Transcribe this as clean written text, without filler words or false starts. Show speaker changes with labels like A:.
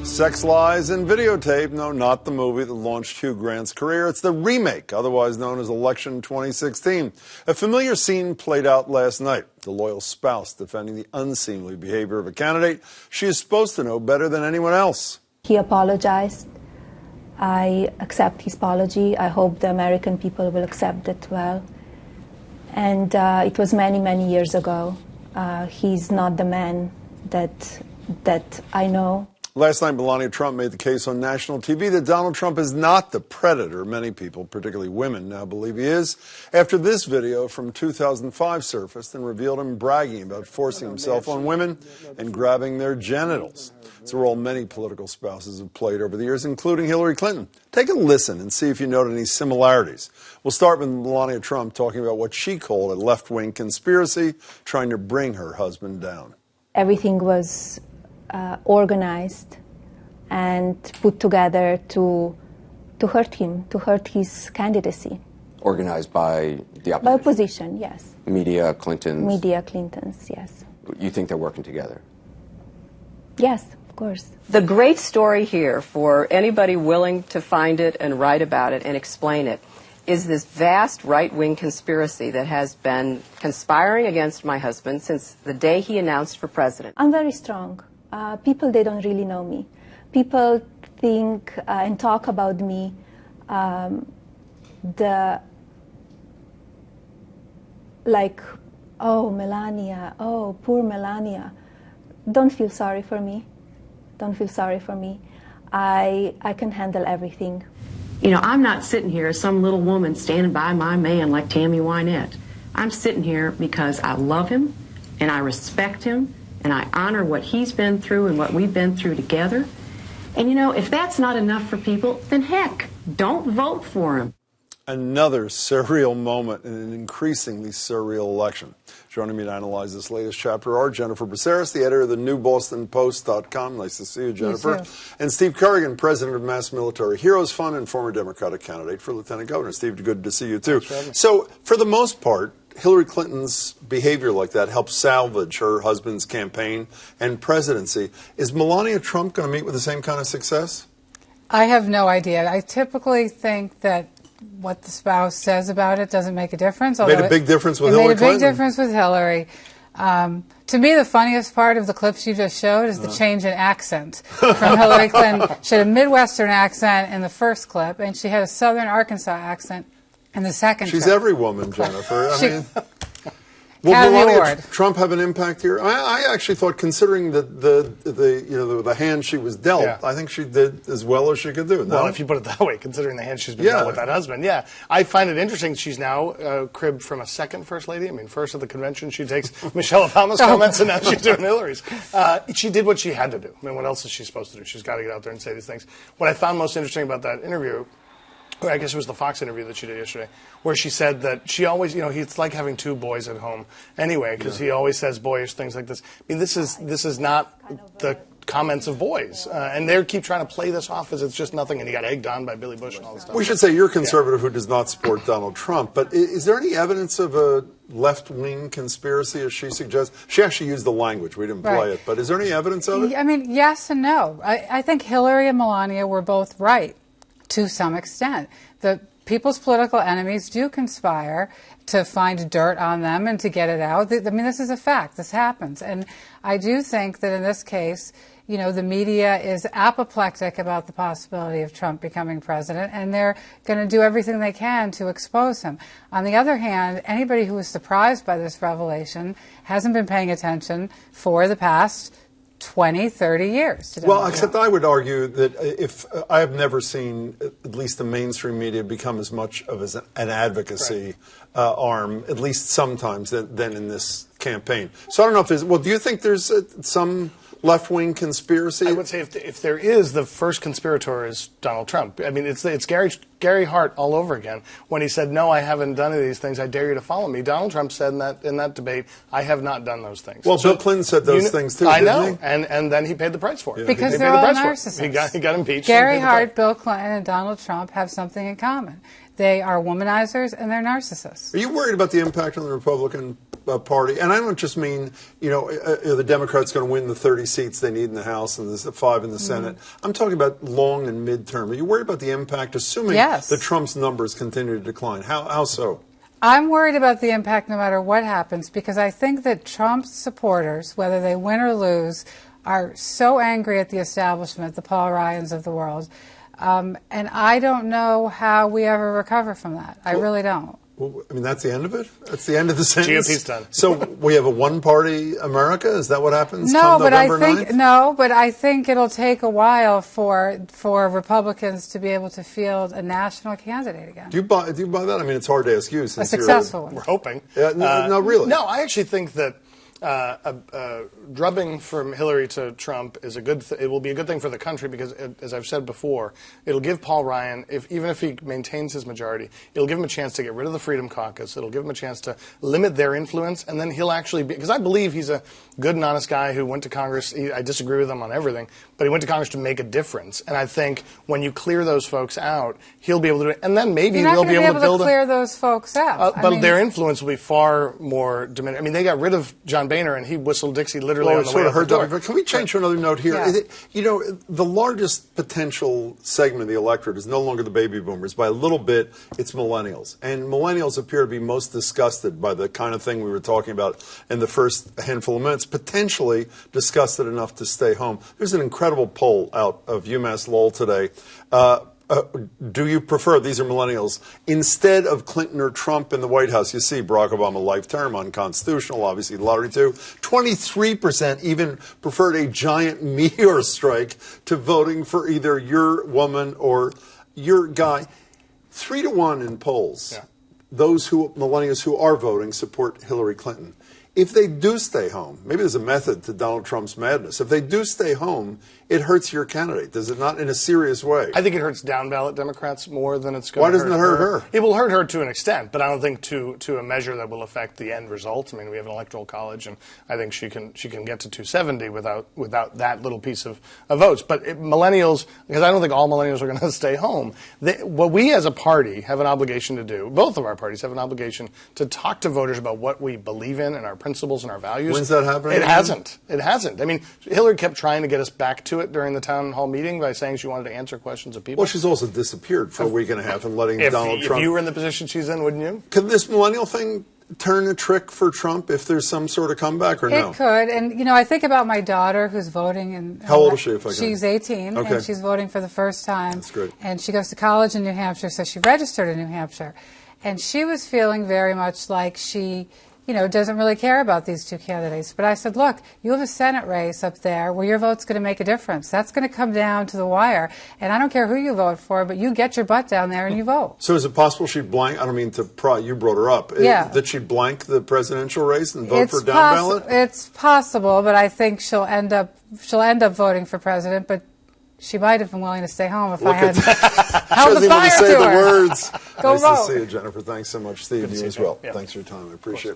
A: Sex, Lies, and Videotape. No, not the movie that launched Hugh Grant's career. It's the remake, otherwise known as Election 2016. A familiar scene played out last night. The loyal spouse defending the unseemly behavior of a candidate she is supposed to know better than anyone else.
B: He apologized. I accept his apology. I hope the American people will accept it well. And it was many, many years ago. He's not the man that I know.
A: Last night, Melania Trump made the case on national TV that Donald Trump is not the predator many people, particularly women, now believe he is, after this video from 2005 surfaced and revealed him bragging about forcing himself on women and grabbing their genitals. It's a role many political spouses have played over the years, including Hillary Clinton. Take a listen and see if you note any similarities. We'll start with Melania Trump talking about what she called a left-wing conspiracy trying to bring her husband down.
B: Everything was organized and put together to hurt him, to hurt his candidacy.
C: Organized by the opposition?
B: By opposition, yes.
C: Media, Clintons?
B: Media, Clintons, yes.
C: You think they're working together?
B: Yes, of course.
D: The great story here, for anybody willing to find it and write about it and explain it, is this vast right-wing conspiracy that has been conspiring against my husband since the day he announced for president.
B: I'm very strong. People, they don't really know me. People think and talk about me like, oh, Melania, oh, poor Melania. Don't feel sorry for me. Don't feel sorry for me. I can handle everything.
E: You know, I'm not sitting here as some little woman standing by my man like Tammy Wynette. I'm sitting here because I love him and I respect him and I honor what he's been through and what we've been through together. And you know, if that's not enough for people, then heck, don't vote for him.
A: Another surreal moment in an increasingly surreal election. Joining me to analyze this latest chapter are Jennifer Braceras, the editor of the NewBostonPost.com. Nice to see you, Jennifer.
F: You too.
A: And Steve Kerrigan, president of Mass Military Heroes Fund and former Democratic candidate for lieutenant governor. Steve, good to see you, too. So, for the most part, Hillary Clinton's behavior like that helped salvage her husband's campaign and presidency. Is Melania Trump going to meet with the same kind of success?
F: I have no idea. I typically think that what the spouse says about it doesn't make a difference.
A: Made a big difference with Hillary Clinton.
F: It made a big difference with Hillary. To me, the funniest part of the clips you just showed is the change in accent from Hillary Clinton. She had a Midwestern accent in the first clip, and she had a Southern Arkansas accent in the second
A: She's
F: clip.
A: every woman, Jennifer. Will
F: Academy
A: Melania
F: Award.
A: Trump have an impact here? I actually thought, considering the hand she was dealt,
G: Yeah.
A: I think she did as well as she could do. No?
G: Well, if you put it that way, considering the hand she's been dealt with that husband, yeah. I find it interesting she's now cribbed from a second first lady. I mean, first at the convention she takes Michelle Obama's comments, and now she's doing Hillary's. She did what she had to do. I mean, what else is she supposed to do? She's got to get out there and say these things. What I found most interesting about that interview, or I guess it was the Fox interview that she did yesterday, where she said that she always, it's like having two boys at home anyway, because he always says boyish things like this. I mean, this is not the comments of boys, and they keep trying to play this off as it's just nothing, and he got egged on by Billy Bush and all this stuff.
A: We should say you're a conservative who does not support Donald Trump, but is there any evidence of a left-wing conspiracy, as she suggests? She actually used the language. We didn't play it, but is there any evidence of it?
F: I mean, yes and no. I think Hillary and Melania were both right to some extent. The people's political enemies do conspire to find dirt on them and to get it out. I mean, this is a fact. This happens. And I do think that in this case, the media is apoplectic about the possibility of Trump becoming president, and they're going to do everything they can to expose him. On the other hand, anybody who was surprised by this revelation hasn't been paying attention for the past 20, 30 years.
A: Well, except I would argue that if I have never seen at least the mainstream media become as much of an advocacy arm, at least sometimes, than in this campaign. So I don't know if there's, do you think there's some left-wing conspiracy?
G: I would say if there is, the first conspirator is Donald Trump. I mean, it's Gary Gary Hart all over again when he said, "No, I haven't done any of these things. I dare you to follow me." Donald Trump said in that debate, "I have not done those things."
A: Well, Bill Clinton said those things too.
G: I
A: didn't
G: know,
A: he?
G: and then he paid the price for it.
F: Because
G: He
F: they're
G: paid the
F: all
G: price for it.
F: narcissists.
G: He got impeached.
F: Gary
G: and paid the
F: Hart,
G: price.
F: Bill Clinton, and Donald Trump have something in common. They are womanizers and they're narcissists.
A: Are you worried about the impact on the Republican Party? And I don't just mean, the Democrats going to win the 30 seats they need in the House and the 5 in the Senate. I'm talking about long and midterm. Are you worried about the impact, assuming
F: Yes.
A: that Trump's numbers continue to decline? How so?
F: I'm worried about the impact no matter what happens because I think that Trump's supporters, whether they win or lose, are so angry at the establishment, the Paul Ryans of the world. And I don't know how we ever recover from that. I really don't.
A: Well, I mean, that's the end of it? That's the end of the sentence?
G: GOP's done.
A: So we have a one-party America? Is that what happens
F: No,
A: come
F: but
A: November
F: I think
A: 9th?
F: but I think it'll take a while for Republicans to be able to field a national candidate again.
A: Do you buy that? I mean, it's hard to ask you. Since
F: A successful one.
G: We're hoping.
A: No, really.
G: No, I actually think that drubbing from Hillary to Trump is it will be a good thing for the country because, as I've said before, it'll give Paul Ryan, even if he maintains his majority, it'll give him a chance to get rid of the Freedom Caucus. It'll give him a chance to limit their influence, and then he'll actually be, because I believe he's a good and honest guy who went to Congress. I disagree with him on everything, but he went to Congress to make a difference. And I think when you clear those folks out, he'll be able to do it, and then maybe
F: You're not
G: they'll
F: going
G: be able to build
F: clear those folks out.
G: but their influence will be far more diminished. I mean, they got rid of John Boehner, and he whistled Dixie literally on the way out the door.
A: Can we change to another note here?
F: Yeah.
A: The largest potential segment of the electorate is no longer the baby boomers. By a little bit, it's millennials. And millennials appear to be most disgusted by the kind of thing we were talking about in the first handful of minutes, potentially disgusted enough to stay home. There's an incredible poll out of UMass Lowell today. Do you prefer, these are millennials, instead of Clinton or Trump in the White House? You see Barack Obama life term, unconstitutional, obviously lottery too. 23% even preferred a giant meteor strike to voting for either your woman or your guy. 3-1 in polls.
G: Yeah.
A: Those millennials who are voting support Hillary Clinton. If they do stay home, maybe there's a method to Donald Trump's madness. If they do stay home, it hurts your candidate, does it not, in a serious way?
G: I think it hurts down-ballot Democrats more than it's going
A: Why
G: to
A: doesn't it hurt her?
G: It will hurt her to an extent, but I don't think to a measure that will affect the end result. I mean, we have an electoral college, and I think she can get to 270 without that little piece of votes. But millennials, because I don't think all millennials are going to stay home, what we as a party have an obligation to do, both of our parties have an obligation to talk to voters about what we believe in and our principles and our values.
A: When's that happening?
G: It hasn't. It hasn't. I mean, Hillary kept trying to get us back to it during the town hall meeting by saying she wanted to answer questions of people.
A: Well, she's also disappeared for a week and a half and letting Donald Trump...
G: If you were in the position she's in, wouldn't you?
A: Could this millennial thing turn a trick for Trump if there's some sort of comeback or no?
F: It could. And, I think about my daughter who's voting.
A: How old is she, if I can?
F: She's 18,
A: Okay.
F: and she's voting for the first time.
A: That's great.
F: And she goes to college in New Hampshire, so she registered in New Hampshire. And she was feeling very much like she... doesn't really care about these two candidates. But I said, look, you have a Senate race up there where your vote's going to make a difference. That's going to come down to the wire. And I don't care who you vote for, but you get your butt down there and you vote.
A: So is it possible she'd blank, I don't mean to you brought her up,
F: Yeah.
A: that she'd blank the presidential race and vote for down ballot?
F: It's possible, but I think she'll end up voting for president, but she might have been willing to stay home if I hadn't held the fire
A: to say
F: to
A: the
F: her.
A: words.
F: Go
A: Nice
F: vote.
A: to see you, Jennifer. Thanks so much. Steve, you as well.
G: Yeah.
A: Thanks for your time. I appreciate it.